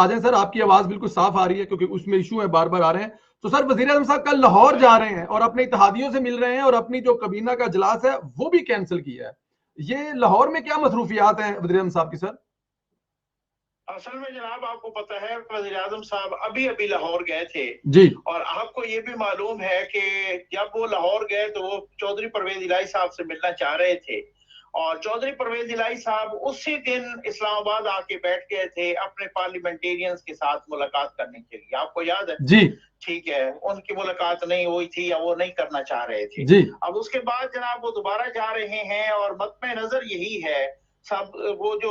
आ जाए सर, आपकी आवाज बिल्कुल साफ आ रही है क्योंकि उसमें इशू है, बार बार आ रहे हैं। तो सर, वजीर आजम साहब कल लाहौर जा रहे हैं और अपने इत्तेहादियों से मिल रहे हैं और अपनी जो कबीना का इजलास है वो भी कैंसिल किया है। ये लाहौर में क्या मसरूफियात हैं वजीर आजम साहब की सर? असल में जनाब, आपको पता है वजीर आजम साहब अभी अभी लाहौर गए थे जी। और आपको ये भी मालूम है कि जब वो लाहौर गए तो वो चौधरी परवेज इलाही साहब से मिलना चाह रहे थे और चौधरी परवेज इलाही साहब उसी दिन इस्लामाबाद आके बैठ गए थे अपने पार्लियामेंटेरियंस के साथ मुलाकात करने के लिए। आपको याद है? जी। ठीक है, उनकी मुलाकात नहीं हुई थी या वो नहीं करना चाह रहे थे। जी। अब उसके बाद जनाब वो दोबारा जा रहे हैं और मद्दे नजर यही है सब, वो जो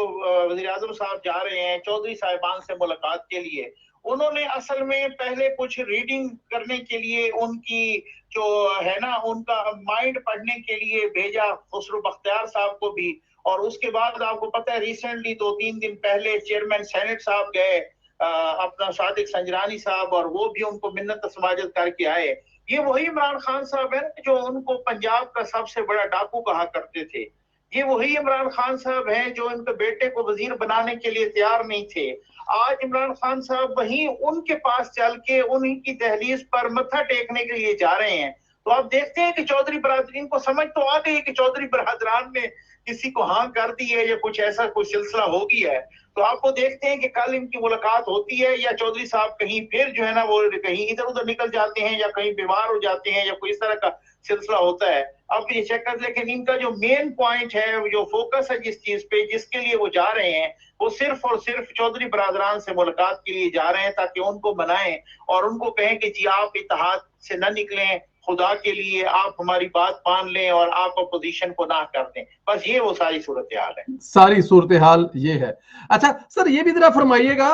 वजीर आजम साहब जा रहे हैं चौधरी साहिबान से मुलाकात के लिए, उन्होंने असल में पहले कुछ रीडिंग करने के लिए उनकी जो है ना उनका माइंड पढ़ने के लिए भेजा खुसरो बख्तियार साहब को भी। और उसके बाद आपको पता है रिसेंटली 2-3 दिन पहले चेयरमैन सेनेट साहब गए अपना सादिक संजरानी साहब, और वो भी उनको मिन्नत समाजत करके आए। ये वही इमरान खान साहब है जो उनको पंजाब का सबसे बड़ा डाकू कहा करते थे। ये वही इमरान खान साहब हैं जो इनके बेटे को वजीर बनाने के लिए तैयार नहीं थे। आज इमरान खान साहब वहीं उनके पास चल के उन्हीं की दहलीज पर मत्था टेकने के लिए जा रहे हैं। तो आप देखते हैं कि चौधरी बरादरीन को समझ तो आ गई कि चौधरी बरादरान ने किसी को हाँ कर दी है या कुछ ऐसा कुछ सिलसिला हो गया है। तो आपको देखते हैं कि कल इनकी मुलाकात होती है या चौधरी साहब कहीं फिर जो है ना वो कहीं इधर उधर निकल जाते हैं या कहीं बीमार हो जाते हैं या कोई इस तरह का सिलसिला होता है। अब ये चेक कर, लेकिन इनका जो मेन पॉइंट है, जो फोकस है जिस चीज पे जिसके लिए वो जा रहे हैं, वो सिर्फ और सिर्फ चौधरी बरादरान से मुलाकात के लिए जा रहे हैं ताकि उनको बनाएं और उनको कहें कि जी आप इत्तेहाद से न निकलें, खुदा के लिए आप हमारी बात मान लें और आप अपोजिशन को ना कर दें। बस ये वो सारी सूरत हाल है। सारी सूरत हाल ये है। अच्छा सर, ये भी जरा फरमाइएगा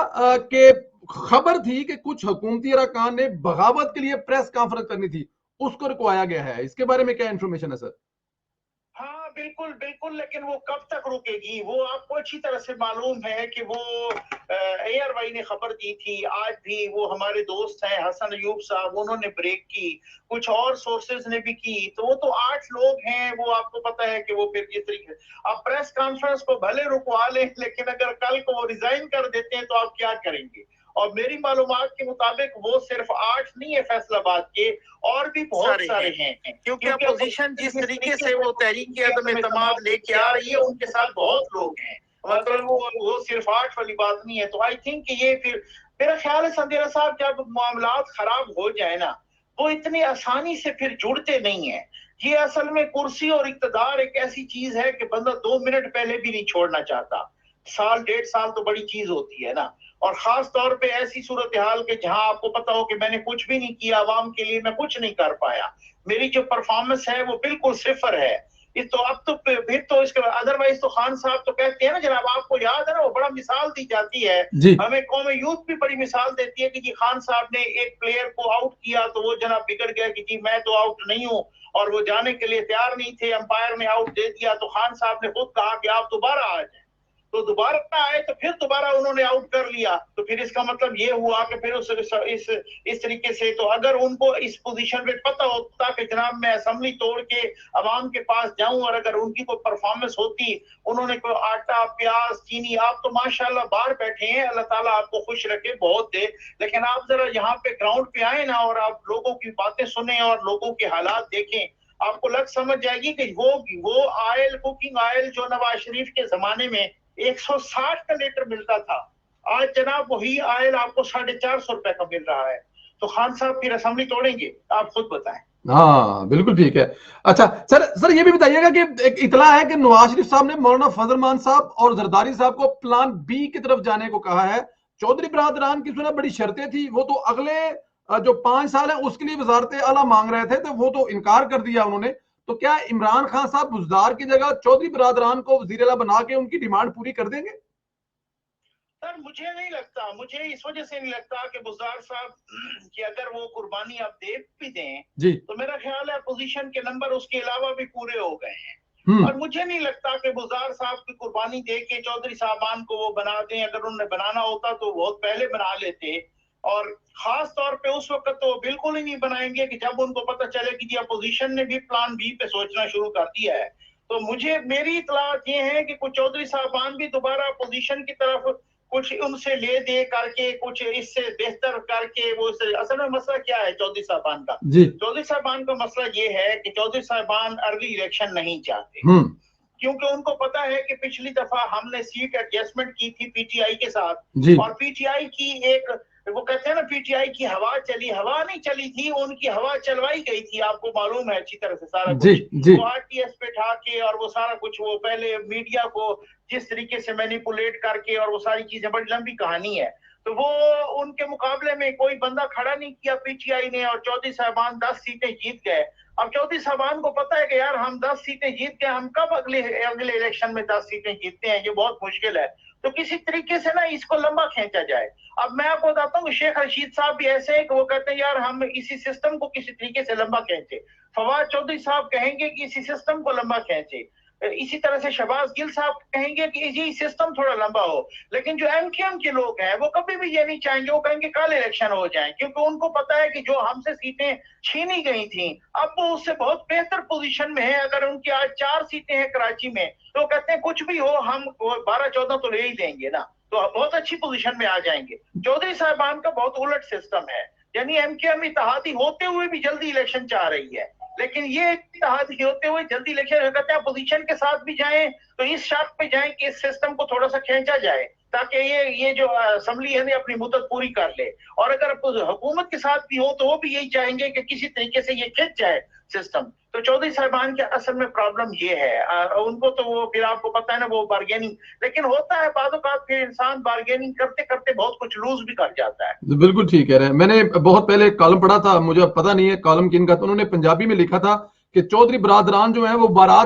कि खबर थी कि कुछ हुकूमती अरकान ने बगावत के लिए प्रेस कॉन्फ्रेंस करनी थी, उसको रुकवाया गया है। इसके बारे में क्या इंफॉर्मेशन है सर? हाँ बिल्कुल बिल्कुल, लेकिन वो कब तक रुकेगी वो आपको अच्छी तरह से मालूम है कि वो ARY ने खबर दी थी। आज भी वो हमारे दोस्त हैं हसन अयूब साहब, उन्होंने ब्रेक की, कुछ और सोर्सेज ने भी की। तो वो तो 8 लोग हैं, वो आपको पता है कि वो फिर जिस तरीके अब प्रेस कॉन्फ्रेंस को भले रुकवा लें, लेकिन अगर कल को वो रिजाइन कर देते हैं तो आप क्या करेंगे? और मेरी मालूमात के मुताबिक वो सिर्फ 8 नहीं है फैसलाबाद के, और भी बहुत सारे हैं। क्योंकि अपोजिशन जिस तरीके से वो तहरीक अदम एतमाद लेके आ रही है उनके साथ बहुत लोग हैं, मतलब वो सिर्फ 8 वाली बात नहीं है। तो आई थिंक ये फिर मेरा ख्याल है संदेरा साहब जब मामलात खराब हो जाए ना, वो इतनी आसानी से फिर जुड़ते नहीं है। ये असल में कुर्सी और इक्तदार एक ऐसी चीज है कि बंदा 2 मिनट पहले भी नहीं छोड़ना चाहता। साल 1.5 साल तो बड़ी चीज होती है ना, और खास तौर पे ऐसी सूरत हाल के जहां आपको पता हो कि मैंने कुछ भी नहीं किया, आवाम के लिए मैं कुछ नहीं कर पाया, मेरी जो परफॉर्मेंस है वो बिल्कुल सिफर है। इस तो अब तो फिर तो इसके अदरवाइज तो खान साहब तो कहते हैं ना जनाब, आपको याद है ना, वो बड़ा मिसाल दी जाती है जी। हमें, कौम यूथ भी बड़ी मिसाल देती है कि जी खान साहब ने एक प्लेयर को आउट किया तो वो जनाब बिगड़ गया कि जी मैं तो आउट नहीं हूं, और वो जाने के लिए तैयार नहीं थे, अंपायर ने आउट दे दिया तो खान साहब ने खुद कहा कि आप दोबारा आ जाए। तो दोबारा आए तो फिर दोबारा उन्होंने आउट कर लिया, तो फिर इसका मतलब ये हुआ कि फिर इस तरीके से तो अगर उनको इस पोजीशन पे पता होता कि जनाब मैं असेंबली तोड़ के अवाम के पास जाऊं और अगर उनकी कोई परफॉर्मेंस होती, उन्होंने कोई आटा प्याज चीनी, आप तो माशाल्लाह बाहर बैठे हैं, अल्लाह ताला आपको खुश रखे बहुत दे, लेकिन आप जरा यहाँ पे ग्राउंड पे आए ना और आप लोगों की बातें सुने और लोगों के हालात देखें, आपको लग समझ जाएगी कि वो ऑयल, कुकिंग ऑयल जो नवाज शरीफ के जमाने में 160 का लीटर मिलता था, आज जनाब वही ऑयल आपको 450 रुपए का मिल रहा है। तो खान साहब फिर असेंबली तोड़ेंगे? आप खुद बताएं। हाँ बिल्कुल ठीक है। अच्छा सर, ये भी बताइएगा कि एक इतला है कि नवाज शरीफ साहब ने मौलाना फजल मान साहब और जरदारी साहब को प्लान बी की तरफ जाने को कहा है। चौधरी बरादरान की सुना बड़ी शर्तें थी, वो तो अगले जो 5 साल है उसके लिए वजारत आला मांग रहे थे, तो वो तो इनकार कर दिया उन्होंने। तो क्या इमरान खान साहब बुजदार की जगह चौधरी बरादरान को वजीर आला बना के उनकी डिमांड पूरी कर देंगे? सर मुझे नहीं लगता, मुझे इस वजह से नहीं लगता कि बुज़दार साहब कि अगर वो कुर्बानी आप दे भी दें जी। तो मेरा ख्याल है पोजीशन के नंबर उसके अलावा भी पूरे हो गए हैं, और मुझे नहीं लगता कि बुज़दार साहब की कुर्बानी दे के चौधरी साहबान को वो बना दें। अगर उन्होंने बनाना होता तो बहुत पहले बना लेते, और खास तौर पे उस वक्त तो बिल्कुल ही नहीं बनाएंगे कि जब उनको पता चले कि जी अपोजिशन ने भी प्लान बी पे सोचना शुरू कर दिया है। तो मुझे मेरी इतलात ये है कि कुछ चौधरी साहबान भी दोबारा अपोजिशन की तरफ कुछ उनसे ले दे करके, कुछ इससे बेहतर करके वो असल में मसला क्या है चौधरी साहबान का? जी। चौधरी साहबान का मसला ये है कि चौधरी साहबान अर्ली इलेक्शन नहीं चाहते, क्योंकि उनको पता है कि पिछली दफा हमने सीट एडजस्टमेंट की थी पीटीआई के साथ, जी। और पीटीआई की एक, वो कहते हैं ना, पीटीआई की हवा चली, हवा नहीं चली थी, उनकी हवा चलवाई गई थी, आपको मालूम है अच्छी तरह से सारा जी, कुछ। जी। वो आरटीएस पे ठा के और वो सारा कुछ, वो पहले मीडिया को जिस तरीके से मैनिपुलेट करके, और वो सारी चीजें, बड़ी लंबी कहानी है। तो वो उनके मुकाबले में कोई बंदा खड़ा नहीं किया पीटीआई ने, और चौधरी साहबान 10 सीटें जीत गए। अब चौधरी साहबान को पता है कि यार हम 10 सीटें जीत गए, हम कब अगले इलेक्शन में 10 सीटें जीतते हैं, ये बहुत मुश्किल है। तो किसी तरीके से ना इसको लंबा खींचा जाए। अब मैं आपको बताता हूँ कि शेख रशीद साहब भी ऐसे हैं कि वो कहते हैं यार हम इसी सिस्टम को किसी तरीके से लंबा खींचे। फवाद चौधरी साहब कहेंगे कि इसी सिस्टम को लंबा खींचे। इसी तरह से शहबाज गिल साहब कहेंगे कि ये सिस्टम थोड़ा लंबा हो। लेकिन जो एमक्यूएम के लोग हैं वो कभी भी ये नहीं चाहेंगे, वो कहेंगे कल इलेक्शन हो जाए, क्योंकि उनको पता है कि जो हमसे सीटें छीनी गई थी अब वो उससे बहुत बेहतर पोजीशन में है। अगर उनकी आज 4 सीटें हैं कराची में, तो कहते हैं कुछ भी हो हम 12-14 तो ले ही देंगे ना, तो बहुत अच्छी पोजीशन में आ जाएंगे। चौधरी साहबान का बहुत उलट सिस्टम है, यानी एमक्यूएम इत्तेहादी होते हुए भी जल्दी इलेक्शन चाह रही है, लेकिन ये इत्तेहादी होते हुए जल्दी इलेक्शन कहते हैं अपोजिशन के साथ भी जाएं तो इस शर्त पे जाएं कि इस सिस्टम को थोड़ा सा खींचा जाए, ताकि ये जो असेंबली है ना अपनी मुद्दत पूरी कर ले। और अगर हुकूमत के साथ भी हो तो वो भी यही चाहेंगे कि किसी तरीके से ये खिंच जाए सिस्टम। तो चौधरी साहबान के असल में प्रॉब्लम ये है, उनको तो वो फिर आपको पता है ना वो बार्गेनिंग, लेकिन होता है बाद फिर इंसान बार्गेनिंग करते करते बहुत कुछ लूज भी कर जाता है। बिल्कुल ठीक कह रहे हैं। मैंने बहुत पहले एक कॉलम पढ़ा था, मुझे अब पता नहीं है कॉलम किन का, तो उन्होंने पंजाबी में लिखा था कि चौधरी बरादरान जो है वो बारात